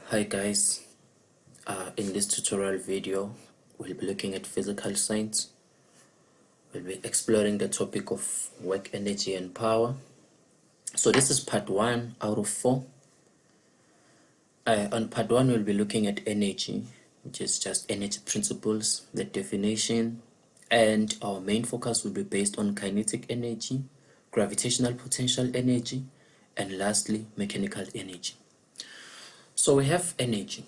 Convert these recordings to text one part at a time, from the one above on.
Hi guys, in this tutorial video we'll be looking at physical science. We'll be exploring the topic of work, energy and power. So this is part 1 out of 4. On part 1 we'll be looking at energy, which is just energy principles, the definition, and our main focus will be based on kinetic energy, gravitational potential energy, and lastly mechanical energy. So we have energy.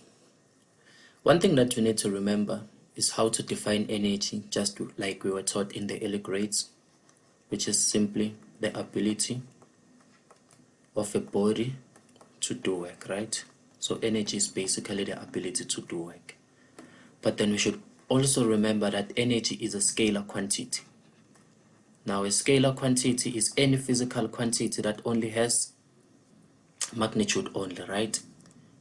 One thing that we need to remember is how to define energy, just like we were taught in the early grades, which is simply the ability of a body to do work, right? So energy is basically the ability to do work. But then we should also remember that energy is a scalar quantity. Now a scalar quantity is any physical quantity that only has magnitude only, right?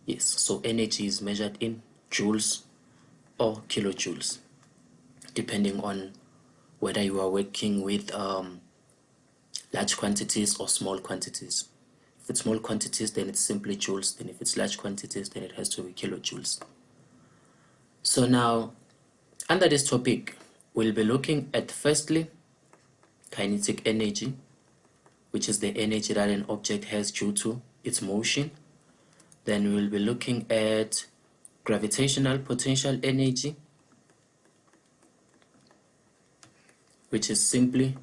Yes, so energy is measured in joules or kilojoules, depending on whether you are working with large quantities or small quantities. If it's small quantities, then it's simply joules. Then if it's large quantities, then it has to be kilojoules. So now, under this topic, we'll be looking at firstly kinetic energy, which is the energy that an object has due to its motion. Then we'll be looking at gravitational potential energy, which is simply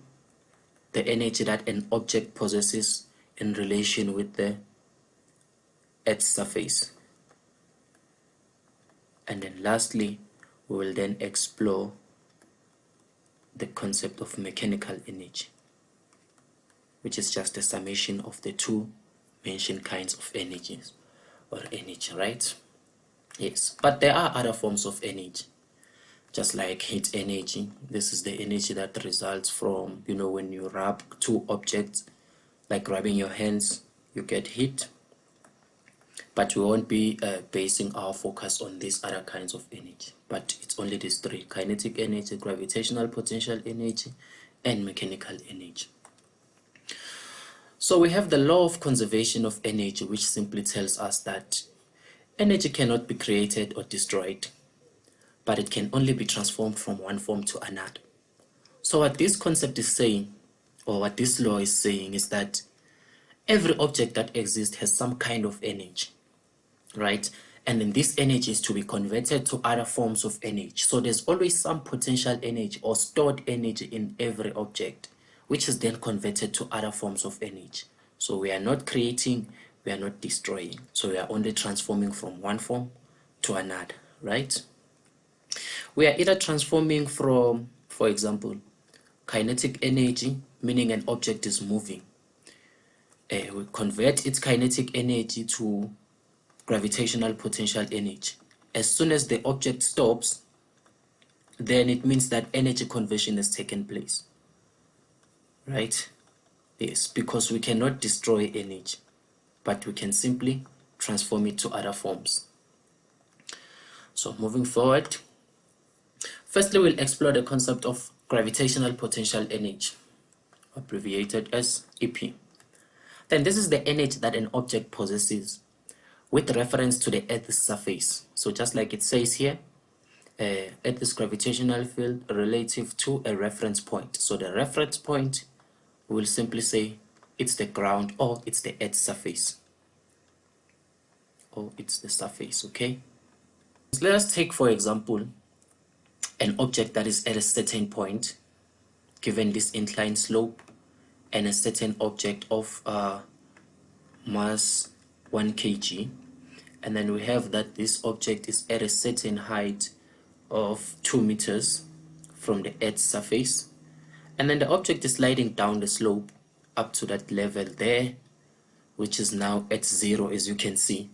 the energy that an object possesses in relation with the Earth's surface. And then lastly, we will then explore the concept of mechanical energy, which is just a summation of the two mentioned kinds of energies or energy, right? Yes, but there are other forms of energy, just like heat energy. This is the energy that results from, when you rub two objects, like rubbing your hands, you get heat. But we won't be basing our focus on these other kinds of energy, but it's only these three: kinetic energy, gravitational potential energy, and mechanical energy. So we have the law of conservation of energy, which simply tells us that energy cannot be created or destroyed, but it can only be transformed from one form to another. So what this concept is saying, or what this law is saying, is that every object that exists has some kind of energy, right? And then this energy is to be converted to other forms of energy. So there's always some potential energy or stored energy in every object, which is then converted to other forms of energy. So we are not creating, we are not destroying. So we are only transforming from one form to another, right? We are either transforming from, for example, kinetic energy, meaning an object is moving. We convert its kinetic energy to gravitational potential energy. As soon as the object stops, then it means that energy conversion has taken place, right? Yes, because we cannot destroy energy, but we can simply transform it to other forms. So moving forward, firstly we'll explore the concept of gravitational potential energy, abbreviated as EP. Then this is the energy that an object possesses with reference to the Earth's surface. So just like it says here, Earth's gravitational field relative to a reference point. So the reference point, we'll simply say it's the ground, or it's the Earth's surface, or it's the surface, okay? So let us take, for example, an object that is at a certain point, given this inclined slope, and a certain object of mass 1 kg. And then we have that this object is at a certain height of 2 meters from the Earth's surface, and then the object is sliding down the slope up to that level there, which is now at 0, as you can see.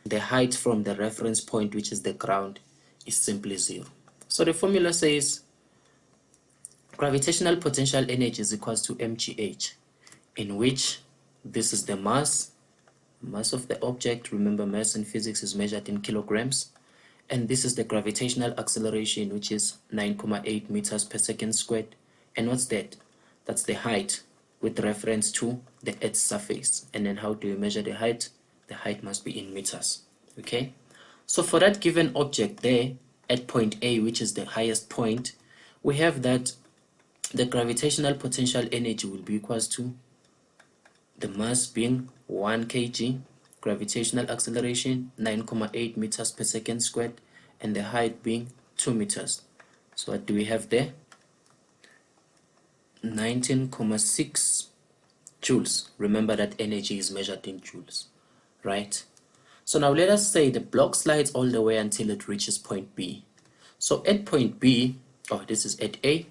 The height from the reference point, which is the ground, is simply 0. So the formula says gravitational potential energy is equals to mgh, in which this is the mass of the object. Remember, mass in physics is measured in kilograms. And this is the gravitational acceleration, which is 9.8 meters per second squared. And what's that? That's the height with reference to the Earth's surface. And then how do you measure the height? The height must be in meters, okay? So for that given object there at point A, which is the highest point, we have that the gravitational potential energy will be equals to the mass being 1 kg, gravitational acceleration 9.8 meters per second squared, and the height being 2 meters. So what do we have there? 19.6 joules. Remember that energy is measured in joules, right? So now let us say the block slides all the way until it reaches point B. So at point B, oh, this is at A.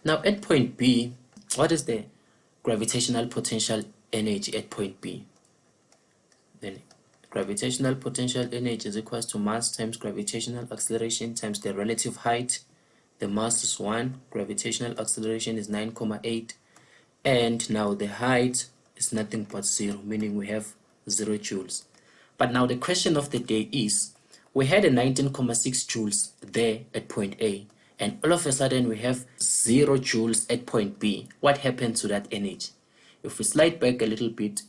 Now at point B, what is the gravitational potential energy at point B? Then gravitational potential energy is equals to mass times gravitational acceleration times the relative height. The mass is 1, gravitational acceleration is 9.8, and now the height is nothing but 0, meaning we have 0 joules. But now the question of the day is, we had a 19.6 joules there at point A, and all of a sudden we have 0 joules at point B. What happened to that energy? If we slide back a little bit,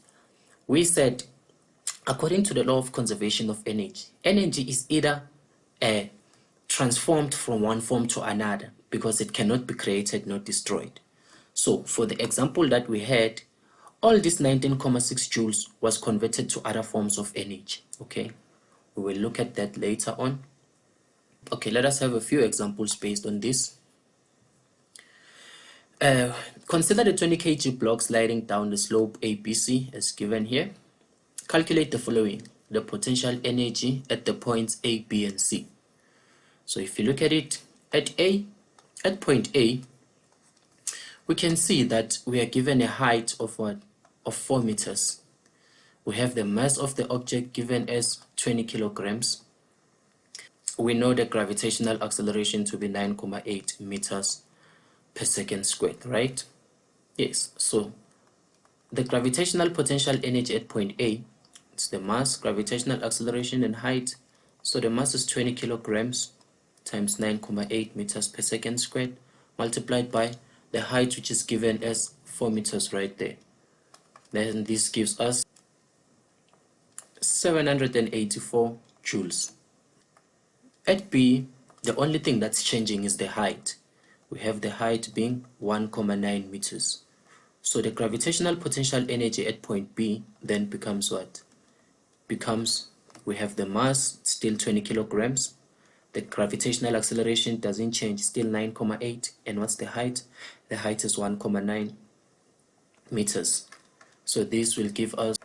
we said, according to the law of conservation of energy, energy is either transformed from one form to another because it cannot be created nor destroyed. So for the example that we had, all this 19.6 joules was converted to other forms of energy. Okay, we will look at that later on. Okay, let us have a few examples based on this. Consider the 20 kg block sliding down the slope ABC as given here. Calculate the following: the potential energy at the points A, B, and C. So if you look at it, at point A, we can see that we are given a height of what? Of 4 meters. We have the mass of the object given as 20 kilograms. We know the gravitational acceleration to be 9.8 meters per second squared, right? Yes, so the gravitational potential energy at point A, it's the mass, gravitational acceleration, and height. So the mass is 20 kilograms times 9.8 meters per second squared multiplied by the height, which is given as 4 meters right there. Then this gives us 784 joules. At B, the only thing that's changing is the height. We have the height being 1.9 meters. So the gravitational potential energy at point B then becomes what? We have the mass, still 20 kilograms. The gravitational acceleration doesn't change, still 9.8. And what's the height? The height is 1.9 meters. So this will give us,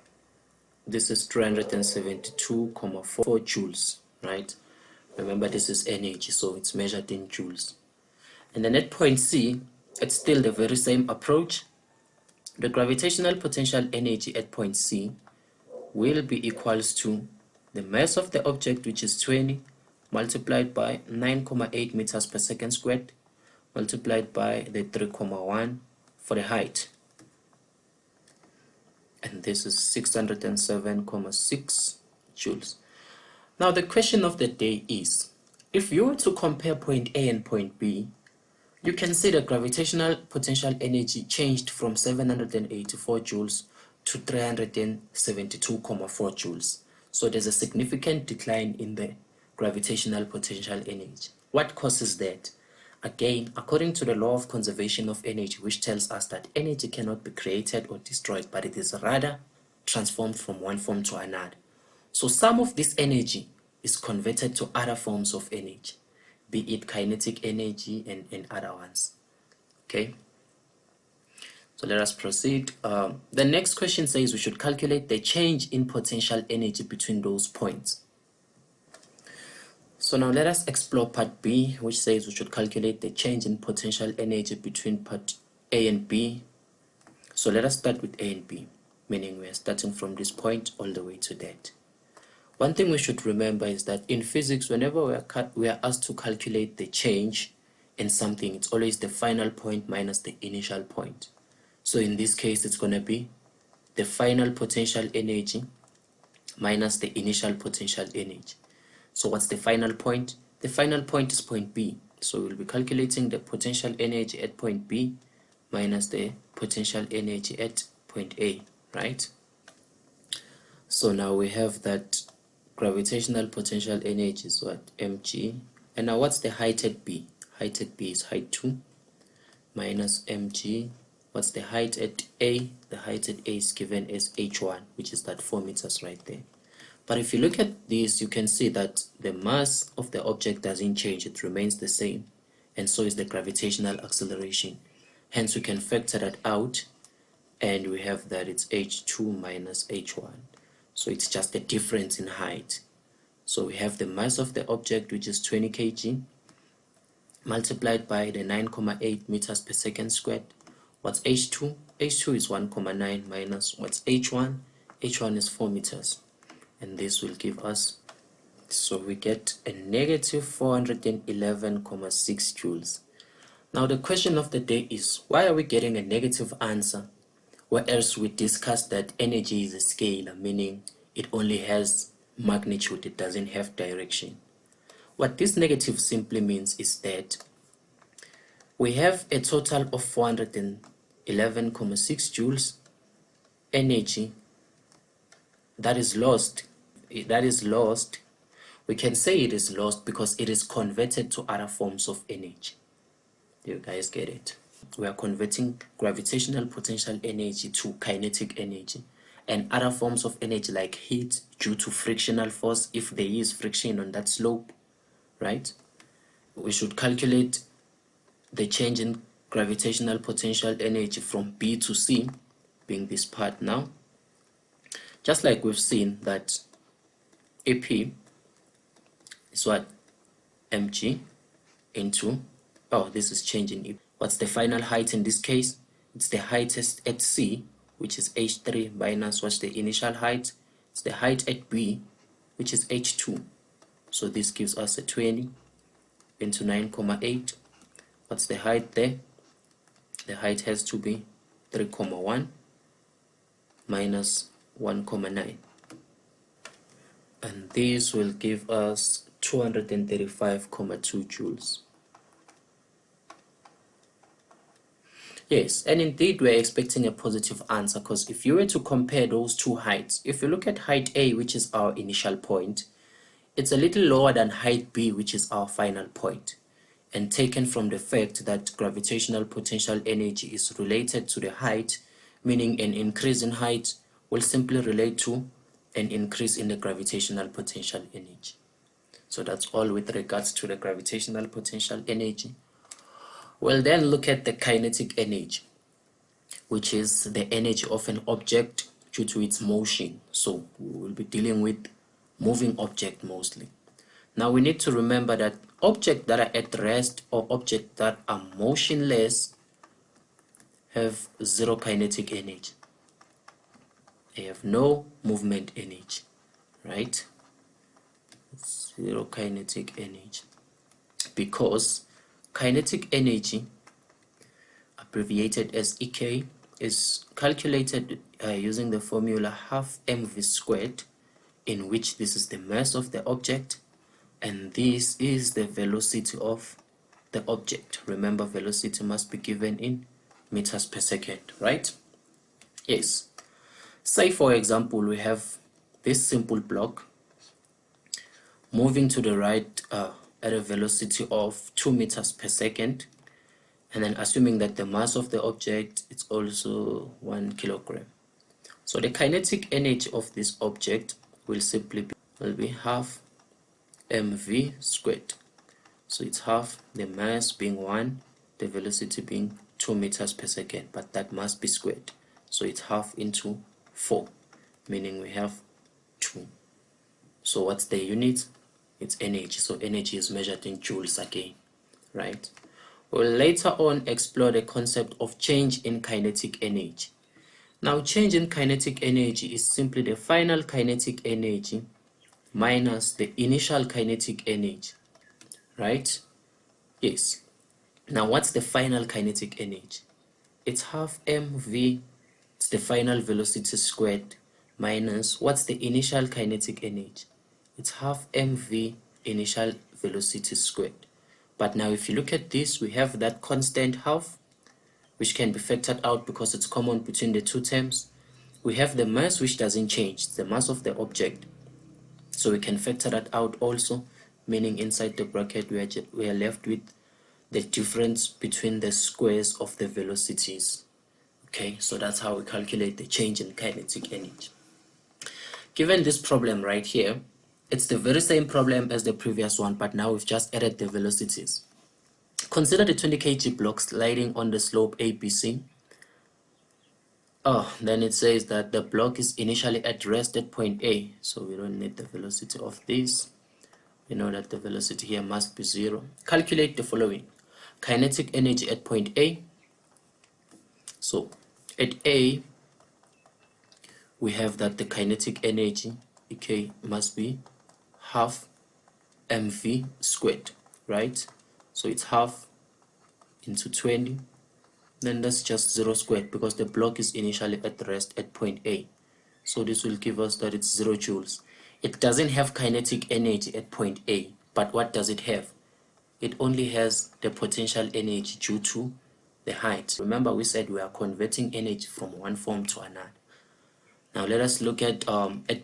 this is 372.4 joules, right? Remember, this is energy, so it's measured in joules. And then at point C, it's still the very same approach. The gravitational potential energy at point C will be equals to the mass of the object, which is 20, multiplied by 9.8 meters per second squared, multiplied by the 3.1 for the height. And this is 607.6 joules. Now the question of the day is, if you were to compare point A and point B, you can see the gravitational potential energy changed from 784 joules to 372.4 joules. So there's a significant decline in the gravitational potential energy. What causes that? Again, according to the law of conservation of energy, which tells us that energy cannot be created or destroyed, but it is rather transformed from one form to another. So some of this energy is converted to other forms of energy, be it kinetic energy and other ones. Okay, so let us proceed. The next question says we should calculate the change in potential energy between those points. So now let us explore part B, which says we should calculate the change in potential energy between part A and B. So let us start with A and B, meaning we are starting from this point all the way to that. One thing we should remember is that in physics, whenever we are asked to calculate the change in something, it's always the final point minus the initial point. So in this case, it's going to be the final potential energy minus the initial potential energy. So what's the final point? The final point is point B. So we'll be calculating the potential energy at point B minus the potential energy at point A, right? So now we have that gravitational potential energy is what? mg. And now what's the height at B? Height at B is height 2 minus mg. What's the height at A? The height at A is given as h1, which is that 4 meters right there. But if you look at this, you can see that the mass of the object doesn't change, it remains the same, and so is the gravitational acceleration. Hence we can factor that out, and we have that it's h2 minus h1. So it's just a difference in height. So we have the mass of the object, which is 20 kg, multiplied by the 9.8 meters per second squared. What's h2? h2 is 1.9 minus what's h1? h1 is 4 meters. And this will give us, so we get a negative 411.6 joules. Now the question of the day is, why are we getting a negative answer, whereas we discussed that energy is a scalar, meaning it only has magnitude, it doesn't have direction? What this negative simply means is that we have a total of 411.6 joules energy that is lost. We can say it is lost because it is converted to other forms of energy. Do you guys get it? We are converting gravitational potential energy to kinetic energy, and other forms of energy like heat due to frictional force, if there is friction on that slope, right? We should calculate the change in gravitational potential energy from B to C, being this part now. Just like we've seen that AP is what? mg into, oh, this is changing EP. What's the final height in this case? It's the height at C, which is h3, minus what's the initial height? It's the height at B, which is h2. So this gives us a 20 into 9.8. What's the height there? The height has to be 3.1 minus 1.9. And this will give us 235.2 joules. Yes, and indeed we're expecting a positive answer, because if you were to compare those two heights, if you look at height A, which is our initial point, it's a little lower than height B, which is our final point. And taken from the fact that gravitational potential energy is related to the height, meaning an increase in height will simply relate to an increase in the gravitational potential energy. So that's all with regards to the gravitational potential energy. We'll then look at the kinetic energy, which is the energy of an object due to its motion. So we will be dealing with moving object mostly. Now we need to remember that objects that are at rest or objects that are motionless have zero kinetic energy. They have no movement energy, right? Zero kinetic energy, because kinetic energy, abbreviated as EK, is calculated using the formula half mv squared, in which this is the mass of the object and this is the velocity of the object. Remember, velocity must be given in meters per second, right? Yes. Say for example we have this simple block moving to the right at a velocity of 2 meters per second, and then assuming that the mass of the object is also 1 kilogram. So the kinetic energy of this object will simply be half mv squared. So it's half the mass being 1, the velocity being 2 meters per second, but that must be squared. So it's half into 4, meaning we have 2. So what's the unit? It's energy. So energy is measured in joules again, right? We'll later on explore the concept of change in kinetic energy. Now, change in kinetic energy is simply the final kinetic energy minus the initial kinetic energy, right? Yes. Now, what's the final kinetic energy? It's half mv, it's the final velocity squared, minus what's the initial kinetic energy? It's half mv initial velocity squared. But now if you look at this, we have that constant half, which can be factored out because it's common between the two terms. We have the mass, which doesn't change, it's the mass of the object. So we can factor that out also, meaning inside the bracket we are left with the difference between the squares of the velocities. Okay, so that's how we calculate the change in kinetic energy. Given this problem right here, it's the very same problem as the previous one, but now we've just added the velocities. Consider the 20 kg block sliding on the slope ABC. Then it says that the block is initially at rest at point A, so we don't need the velocity of this. We know that the velocity here must be 0. Calculate the following. Kinetic energy at point A. So at A, we have that the kinetic energy, okay, must be half mv squared, right? So it's half into 20, then that's just 0 squared because the block is initially at rest at point A. So this will give us that it's 0 joules. It doesn't have kinetic energy at point A, but what does it have? It only has the potential energy due to the height. Remember we said we are converting energy from one form to another. Now let us look at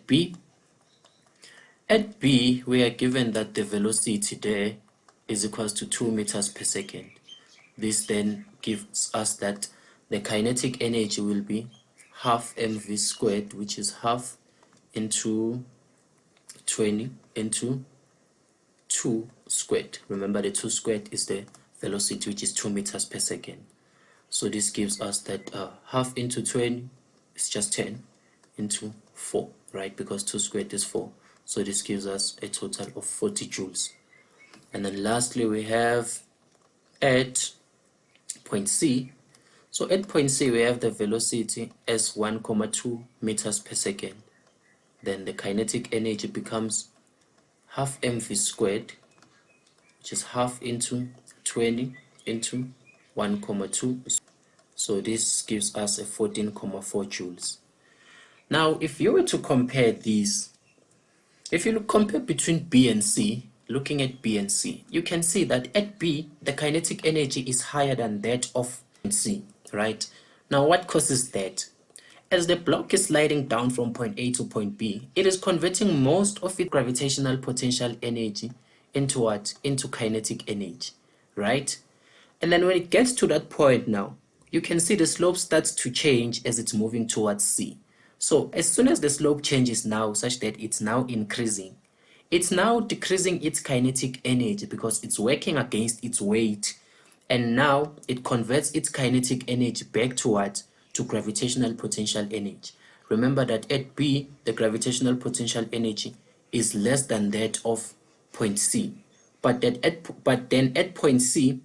B. At B, we are given that the velocity there is equals to 2 meters per second. This then gives us that the kinetic energy will be half mv squared, which is half into 20 into 2 squared. Remember the 2 squared is the velocity, which is 2 meters per second. So this gives us that half into 20 is just 10 into 4, right? Because 2 squared is 4. So this gives us a total of 40 joules. And then lastly, we have at point C. So at point C, we have the velocity as 1,2 meters per second. Then the kinetic energy becomes half mv squared, which is half into 20 into 1,2. So this gives us a 14,4 joules. Now, if you were to compare these, if you compare between B and C, looking at B and C, you can see that at B, the kinetic energy is higher than that of C, right? Now, what causes that? As the block is sliding down from point A to point B, it is converting most of its gravitational potential energy into what? Into kinetic energy, right? And then when it gets to that point now, you can see the slope starts to change as it's moving towards C. So as soon as the slope changes now such that it's now increasing, it's now decreasing its kinetic energy because it's working against its weight, and now it converts its kinetic energy back to what? To gravitational potential energy. Remember that at B, the gravitational potential energy is less than that of point C. But then at point C,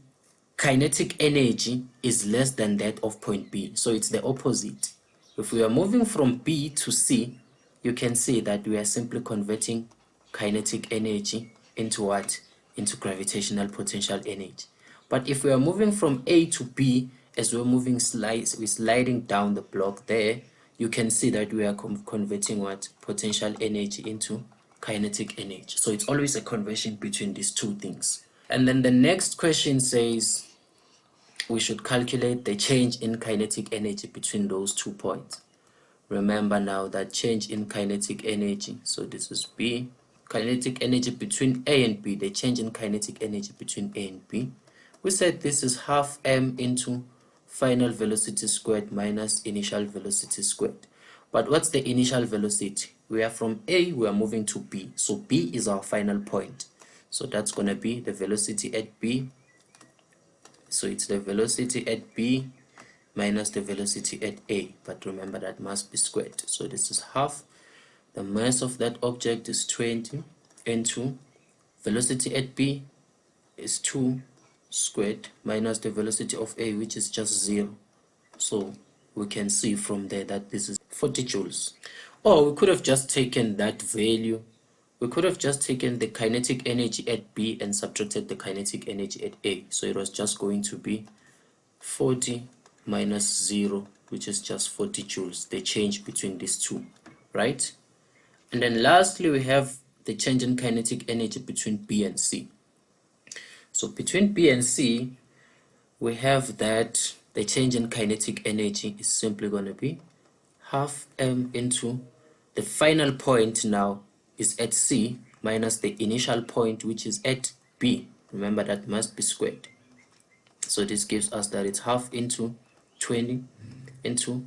kinetic energy is less than that of point B. So it's the opposite. If we are moving from B to C, you can see that we are simply converting kinetic energy into what? Into gravitational potential energy. But if we are moving from A to B, as we're moving we're sliding down the block there, you can see that we are converting what? Potential energy into kinetic energy. So it's always a conversion between these two things. And then the next question says we should calculate the change in kinetic energy between those 2 points. Remember now that change in kinetic energy, so this is B, kinetic energy between A and B, the change in kinetic energy between A and B. We said this is half m into final velocity squared minus initial velocity squared. But what's the initial velocity? We are from A, we are moving to B. So B is our final point. So that's going to be the velocity at B. So it's the velocity at B minus the velocity at A, but remember that must be squared. So this is half. The mass of that object is 20 into velocity at B is 2 squared minus the velocity of A, which is just 0. So we can see from there that this is 40 joules. Or we could have just taken that value. We could have just taken the kinetic energy at B and subtracted the kinetic energy at A. So it was just going to be 40 minus 0, which is just 40 joules, the change between these two, right? And then lastly, we have the change in kinetic energy between B and C. So between B and C, we have that the change in kinetic energy is simply going to be half m into the final point now is at C minus the initial point, which is at B. Remember, that must be squared. So this gives us that it's half into 20 into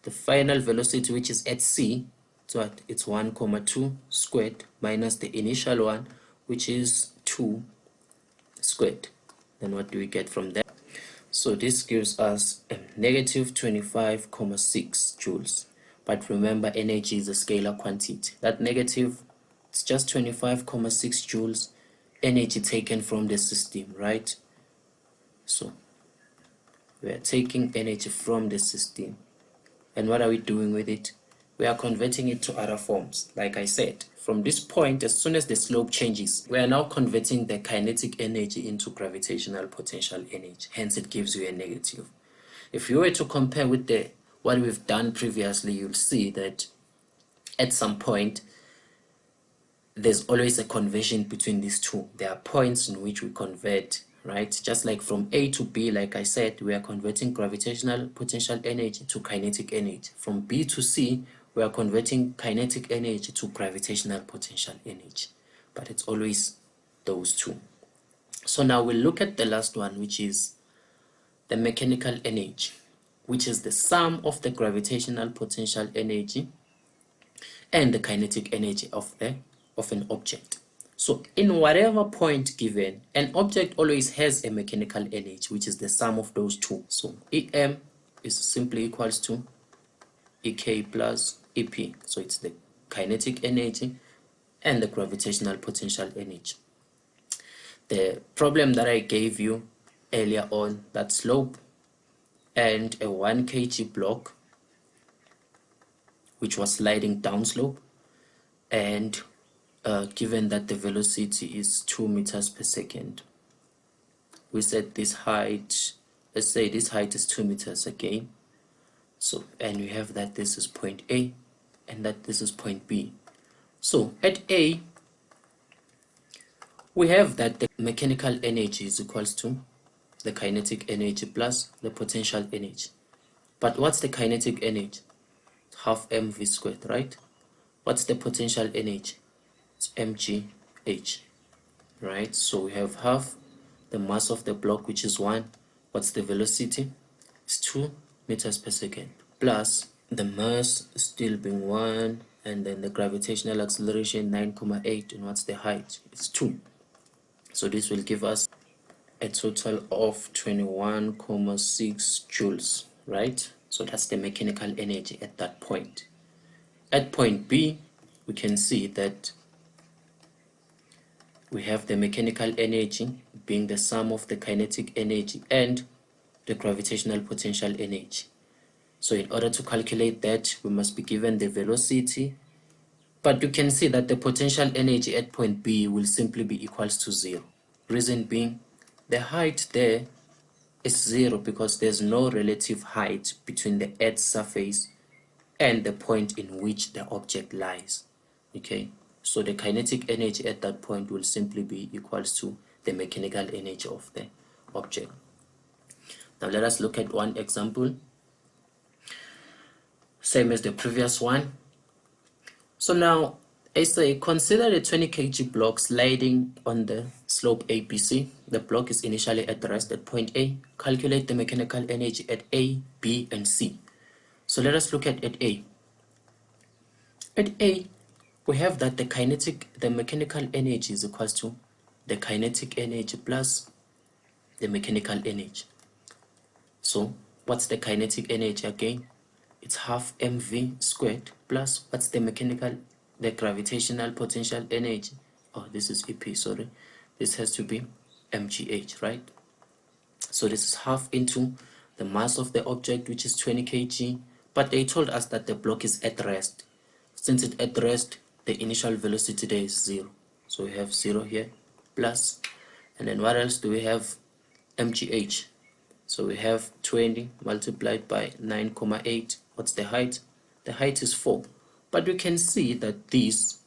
the final velocity, which is at C. So it's 1,2 squared minus the initial one, which is 2 squared. Then what do we get from that? So this gives us a negative 25,6 joules. But remember, energy is a scalar quantity. That negative, it's just 25,6 joules energy taken from the system, right? So we are taking energy from the system. And what are we doing with it? We are converting it to other forms. Like I said, from this point, as soon as the slope changes, we are now converting the kinetic energy into gravitational potential energy. Hence, it gives you a negative. If you were to compare with what we've done previously, you'll see that at some point, there's always a conversion between these two. There are points in which we convert, right? Just like from A to B, like I said, we are converting gravitational potential energy to kinetic energy. From B to C, we are converting kinetic energy to gravitational potential energy. But it's always those two. So now we'll look at the last one, which is the mechanical energy, which is the sum of the gravitational potential energy and the kinetic energy of an object. So in whatever point given, an object always has a mechanical energy, which is the sum of those two. So Em is simply equals to Ek plus Ep. So it's the kinetic energy and the gravitational potential energy. The problem that I gave you earlier on, that slope and a 1 kg block, which was sliding downslope, and given that the velocity is 2 meters per second, we said this height, let's say this height is 2 meters again. So, and we have that this is point A and that this is point B. So at A, we have that the mechanical energy is equals to the kinetic energy plus the potential energy. But what's the kinetic energy? Half mv squared, right? What's the potential energy? It's mgh, right? So we have half the mass of the block, which is 1. What's the velocity? It's 2 meters per second, plus the mass still being 1, and then the gravitational acceleration 9,8, and what's the height? It's 2. So this will give us a total of 21,6 joules, right? So that's the mechanical energy at that point. At point B, we can see that we have the mechanical energy being the sum of the kinetic energy and the gravitational potential energy. So in order to calculate that, we must be given the velocity, but you can see that the potential energy at point B will simply be equals to 0. Reason being, the height there is 0 because there's no relative height between the Earth's surface and the point in which the object lies. Okay, so the kinetic energy at that point will simply be equals to the mechanical energy of the object. Now let us look at one example, same as the previous one. So now I say consider a 20 kg block sliding on the slope ABC. The block is initially at rest at point A. Calculate the mechanical energy at A, B, and C. So let us look at A. At A, we have that the mechanical energy is equals to the kinetic energy plus the mechanical energy. So what's the kinetic energy again? It's half mv squared plus what's the gravitational potential energy? Oh, this is EP, sorry. This has to be mgh, right? So this is half into the mass of the object, which is 20 kg, but they told us that the block is at rest. Since it's at rest, the initial velocity there is 0. So we have 0 here, plus, and then what else do we have? mgh. So we have 20 multiplied by 9,8. What's the height? The height is 4. But we can see that this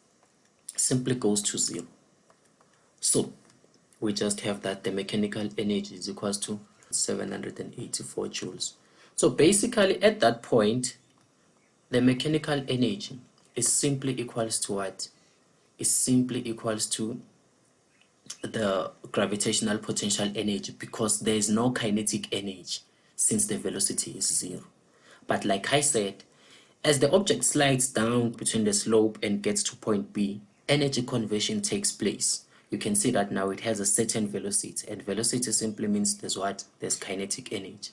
simply goes to 0. So we just have that the mechanical energy is equals to 784 joules. So basically at that point, the mechanical energy is simply equals to what? is simply equals to the gravitational potential energy, because there is no kinetic energy since the velocity is 0. But like I said, as the object slides down between the slope and gets to point B, energy conversion takes place. You can see that now it has a certain velocity, and velocity simply means there's what? There's kinetic energy.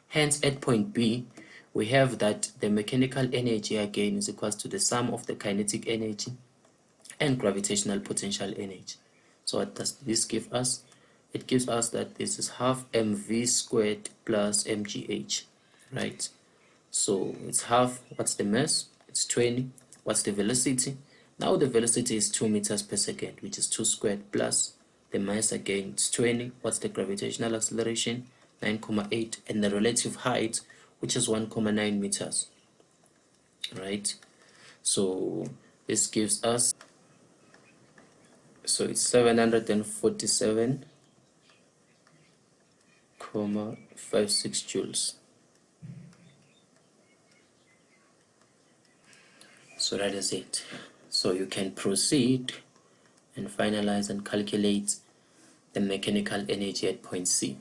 Hence, at point B, we have that the mechanical energy again is equal to the sum of the kinetic energy and gravitational potential energy. So what does this give us? It gives us that this is half mv squared plus mgh, right? So it's half, what's the mass? It's 20. What's the velocity? Now the velocity is 2 meters per second, which is 2 squared plus the mass again, it's 20. What's the gravitational acceleration? 9,8. And the relative height, which is 1,9 meters, right? So this gives us, so it's 747,56 joules. So that is it. So you can proceed and finalize and calculate the mechanical energy at point C.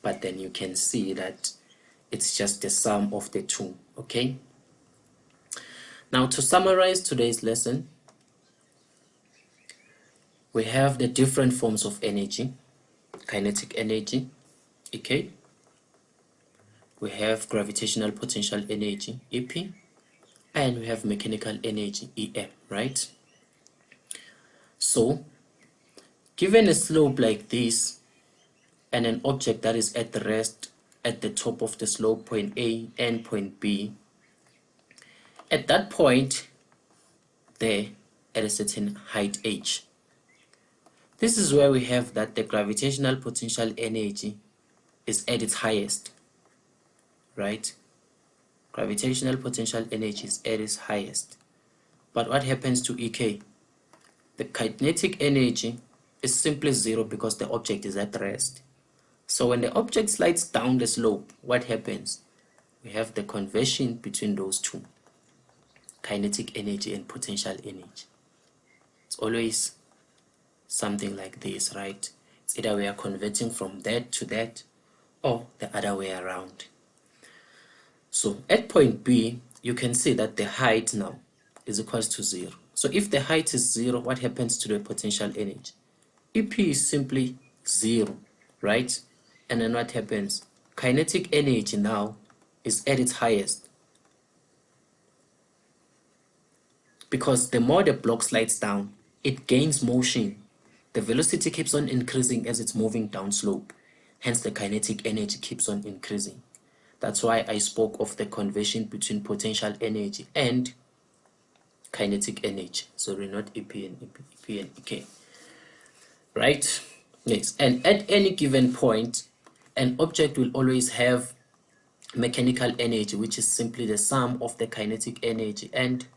But then you can see that it's just the sum of the two, okay? Now to summarize today's lesson, we have the different forms of energy: kinetic energy, okay? We have gravitational potential energy, EP, and we have mechanical energy, EM, right? So, given a slope like this and an object that is at rest at the top of the slope, point A and point B, at that point there, at a certain height h, this is where we have that the gravitational potential energy is at its highest, right? Gravitational potential energy is at its highest. But what happens to EK? The kinetic energy is simply 0 because the object is at rest. So when the object slides down the slope, what happens? We have the conversion between those two, kinetic energy and potential energy. It's always something like this, right? It's either we are converting from that to that or the other way around. So at point B, you can see that the height now is equals to 0. So if the height is 0, what happens to the potential energy? EP is simply 0, right? And then what happens? Kinetic energy now is at its highest, because the more the block slides down, it gains motion. The velocity keeps on increasing as it's moving down slope. Hence the kinetic energy keeps on increasing. That's why I spoke of the conversion between potential energy and kinetic energy. Sorry, not EP and EP, EP and EK. Right? Yes. And at any given point, an object will always have mechanical energy, which is simply the sum of the kinetic energy and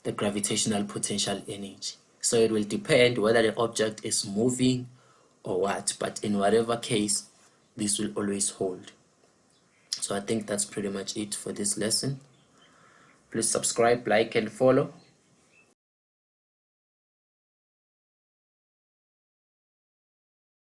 the gravitational potential energy. So it will depend whether the object is moving or what, but in whatever case, this will always hold. So I think that's pretty much it for this lesson. Please subscribe, like, and follow.